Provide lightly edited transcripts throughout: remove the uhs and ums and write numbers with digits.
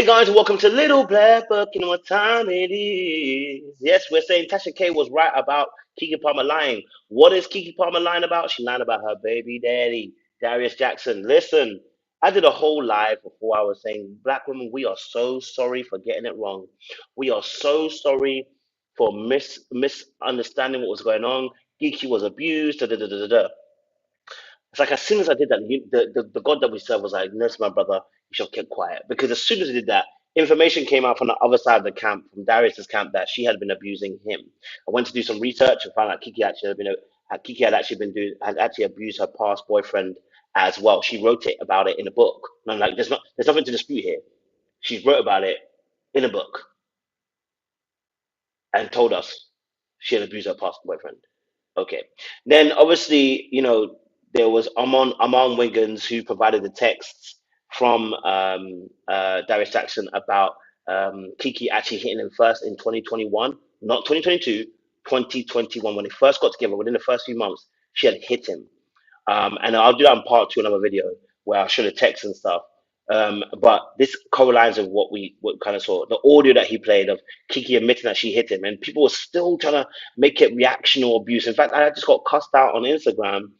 Hey guys, welcome to Little Black Book. You know what time it is. Yes, we're saying Tasha K was right about Keke Palmer lying. What is Keke Palmer lying about? She lied about her baby daddy, Darius Jackson. Listen, I did a whole live for 4 hours saying, Black women, we are so sorry for getting it wrong. We are so sorry for misunderstanding what was going on. Keke was abused. Da, da, da, da, da, da. It's like as soon as I did that, the God that we serve was like, "Nurse, my brother, you should keep quiet." Because as soon as I did that, information came out from the other side of the camp, from Darius's camp, that she had been abusing him. I went to do some research and found out Kiki had actually had actually abused her past boyfriend as well. She wrote it about it in a book. And I'm like, there's nothing to dispute here. She wrote about it in a book and told us she had abused her past boyfriend. Okay. Then obviously, there was Amon Wiggins who provided the texts from Darius Jackson about Kiki actually hitting him first in 2021, not 2022, 2021. When they first got together, within the first few months, she had hit him. And I'll do that in part two, another video where I'll show the text and stuff. But this correlates with what kind of saw the audio that he played of Kiki admitting that she hit him, and people were still trying to make it reactional abuse. In fact, I just got cussed out on Instagram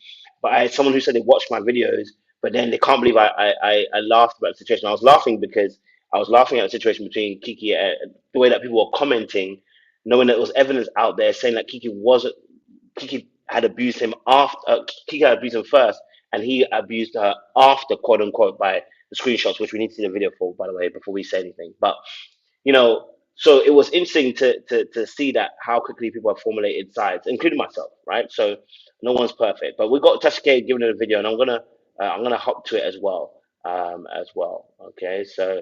by someone who said they watched my videos, but then they can't believe I laughed about the situation. I was laughing because I was laughing at the situation between Kiki and the way that people were commenting, knowing that there was evidence out there saying that Kiki had abused him after Kiki had abused him first, and he abused her after, quote unquote, by the screenshots, which we need to see the video for, by the way, before we say anything. But so it was interesting to see that how quickly people have formulated sides, including myself, right? So no one's perfect, but we got Tasha K giving it a video, and I'm gonna hop to it as well. Okay, so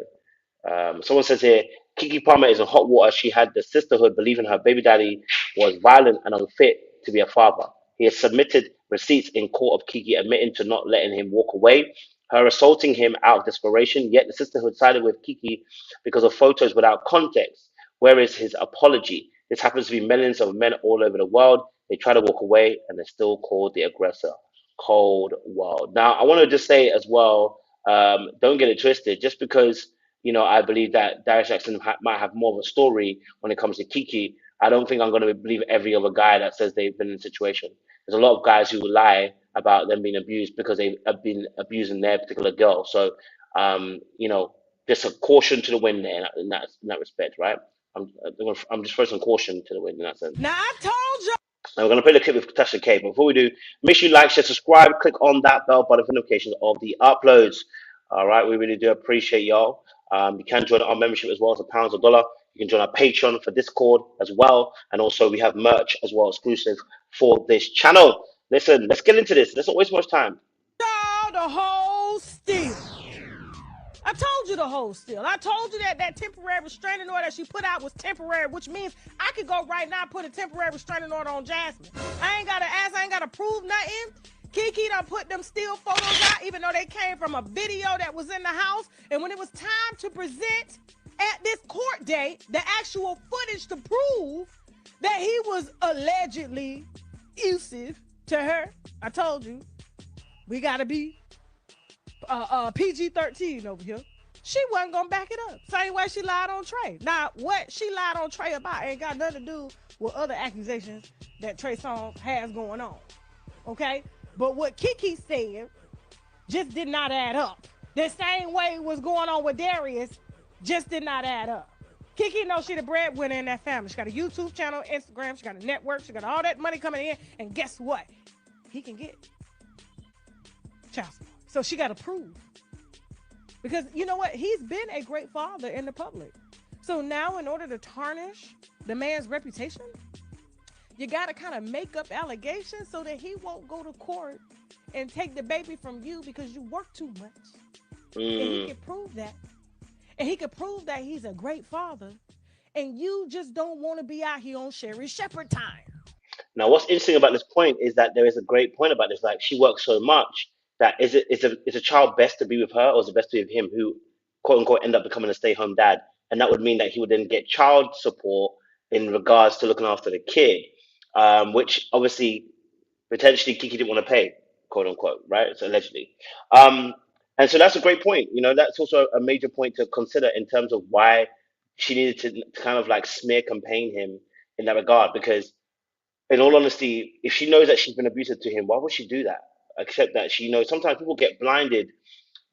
someone says here, Kiki Palmer is in hot water. She had the sisterhood believing her baby daddy was violent and unfit to be a father. He has submitted receipts in court of Kiki admitting to not letting him walk away, her assaulting him out of desperation, yet the sisterhood sided with Kiki because of photos without context. Where is his apology? This happens to be millions of men all over the world. They try to walk away and they're still called the aggressor. Cold world. Now, I want to just say as well, don't get it twisted. Just because I believe that Darius Jackson might have more of a story when it comes to Kiki. I don't think I'm going to believe every other guy that says they've been in a situation. There's a lot of guys who will lie about them being abused because they have been abusing their particular girl. So, just a caution to the wind there in that respect, right? I'm just throwing some caution to the wind in that sense. Now I told you. And we're going to play the clip with Tasha K. But before we do, make sure you like, share, subscribe, click on that bell button for notifications of the uploads. All right, we really do appreciate y'all. You can join our membership as well as £1 or $1. You can join our Patreon for Discord as well. And also we have merch as well, exclusive for this channel. Listen, let's get into this. Let's not waste much time. Y'all the whole steal. I told you the whole steal. I told you that temporary restraining order that she put out was temporary, which means I could go right now and put a temporary restraining order on Jasmine. I ain't gotta ask, I ain't gotta prove nothing. Kiki done put them still photos out, even though they came from a video that was in the house. And when it was time to present at this court date the actual footage to prove that he was allegedly abusive to her, I told you, we gotta be PG-13 over here. She wasn't gonna back it up. Same way she lied on Trey. Now, what she lied on Trey about ain't got nothing to do with other accusations that Trey Songz has going on. Okay? But what Keke said just did not add up. The same way it was going on with Darius just did not add up. Keke knows she the breadwinner in that family. She got a YouTube channel, Instagram, she got a network, she got all that money coming in, and guess what? He can get child support. So she got to prove. Because you know what? He's been a great father in the public. So now in order to tarnish the man's reputation, you got to kind of make up allegations so that he won't go to court and take the baby from you because you work too much. And he can prove that. And he can prove that he's a great father. And you just don't want to be out here on Sherry Shepherd time. Now, what's interesting about this point is that there is a great point about this. Like, she works so much that is a child best to be with her, or is it best to be with him, who quote unquote end up becoming a stay-home dad? And that would mean that he would then get child support in regards to looking after the kid, which obviously potentially Kiki didn't want to pay, quote unquote, right? So allegedly. And so that's a great point. You know, that's also a major point to consider in terms of why she needed to kind of like smear campaign him in that regard. Because in all honesty, if she knows that she's been abusive to him, why would she do that? Except that she knows sometimes people get blinded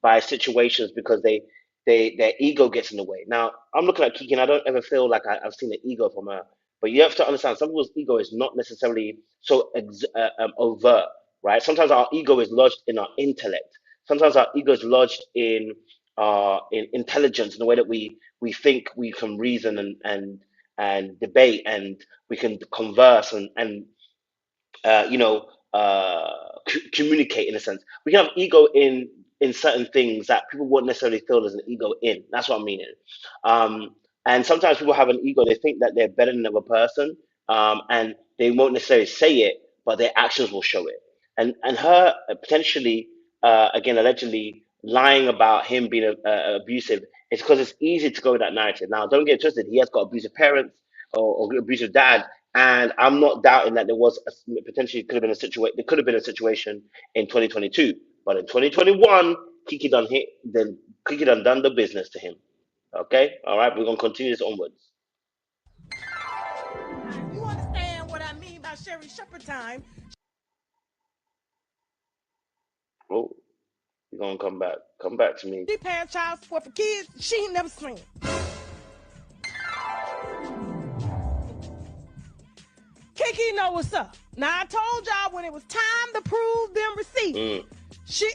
by situations because they their ego gets in the way. Now I'm looking at Kiki and I don't ever feel like I've seen an ego from her, but you have to understand some people's ego is not necessarily so overt, right? Sometimes our ego is lodged in our intellect. Sometimes our ego is lodged in intelligence, in the way that we think we can reason and debate and we can converse and you know, communicate in a sense. We can have ego in certain things that people won't necessarily feel there's an ego in. That's what I'm meaning. Um, and sometimes people have an ego. They think that they're better than another person, and they won't necessarily say it, but their actions will show it. And her potentially, again, allegedly lying about him being abusive, it's because it's easy to go with that narrative. Now, don't get twisted. He has got abusive parents or abusive dad, and I'm not doubting that there was potentially could have been a situation. There could have been a situation in 2022, but in 2021, Kiki done hit. Then Kiki done the business to him. Okay, all right. We're gonna continue this onwards. You understand what I mean by Sherry Shepherd time? Oh, you're gonna come back. Come back to me. She paying child support for kids she ain't never seen. Kiki know what's up. Now I told y'all when it was time to prove them receipts, Mm. she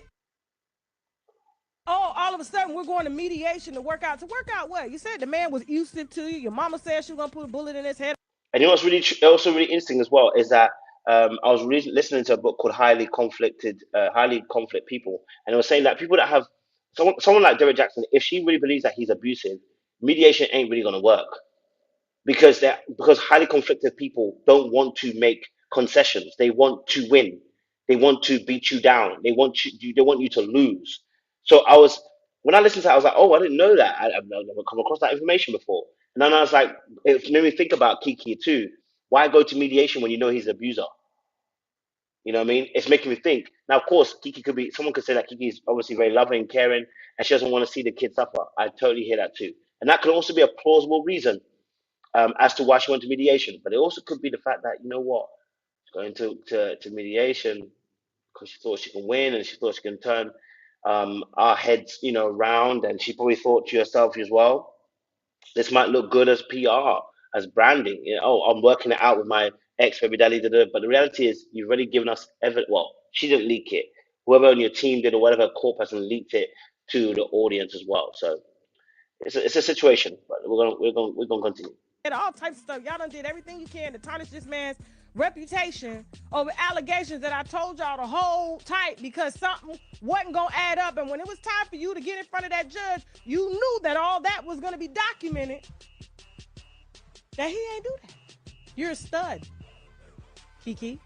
all of a sudden we're going to mediation to work out. To work out what? You said the man was abusive to you. Your mama said she was gonna put a bullet in his head. And you know what's really also really interesting as well is that I was listening to a book called Highly Conflict People, and it was saying that people that have someone like Derek Jackson, if she really believes that he's abusive, mediation ain't really gonna work because highly conflicted people don't want to make concessions. They want to win. They want to beat you down. They want you to lose. So I was when I listened to it, I was like, oh, I didn't know that. I've never come across that information before. And then I was like, it made me think about Kiki too. Why go to mediation when you know he's an abuser? You know what I mean? It's making me think. Now, of course, Kiki could be. Someone could say that Kiki is obviously very loving, caring, and she doesn't want to see the kid suffer. I totally hear that too, and that could also be a plausible reason as to why she went to mediation. But it also could be the fact that, you know what, she's going to mediation because she thought she can win and she thought she can turn our heads, you know, round. And she probably thought to herself as well, this might look good as PR, as branding. You know, oh, I'm working it out with my ex baby daddy. Da, da. But the reality is, you've already given us evidence. Well, she didn't leak it. Whoever on your team did or whatever court person leaked it to the audience as well. So it's a situation, but we're gonna continue. And all types of stuff. Y'all done did everything you can to tarnish this man's reputation over allegations that I told y'all to hold tight because something wasn't gonna add up. And when it was time for you to get in front of that judge, you knew that all that was gonna be documented. That he ain't do that. You're a stud, Kiki.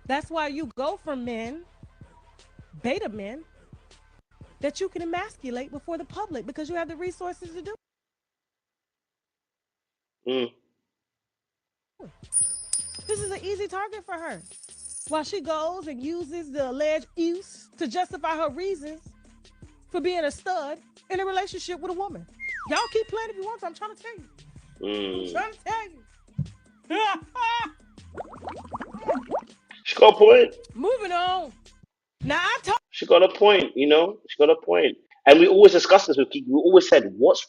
That's why you go for men, beta men, that you can emasculate before the public because you have the resources to do Mm. it. This is an easy target for her. While she goes and uses the alleged use to justify her reasons for being a stud in a relationship with a woman. Y'all keep playing if you want to. I'm trying to tell you. I'm Mm. trying to tell you. She got a point. Moving on. Now I told She got a point, you know. She got a point. And we always discussed this with Kiki. We always said, what's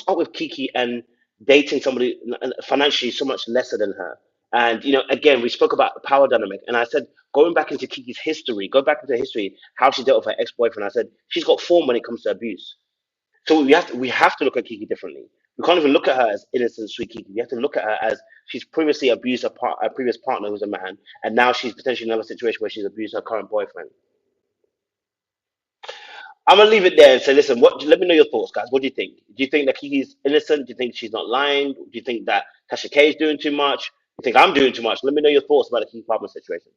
up with Kiki and dating somebody financially so much lesser than her? And you know, again, we spoke about the power dynamic, and I said, going back into Kiki's history, go back into history, how she dealt with her ex-boyfriend. I said she's got form when it comes to abuse. So we have to look at Kiki differently. We can't even look at her as innocent, sweet Kiki. We have to look at her as she's previously abused a previous partner who's a man, and now she's potentially in another situation where she's abused her current boyfriend. I'm gonna leave it there and say, listen, what? Let me know your thoughts, guys. What do you think? Do you think that Kiki's innocent? Do you think she's not lying? Do you think that Tasha K is doing too much? Do you think I'm doing too much? Let me know your thoughts about the Kiki Palmer situation.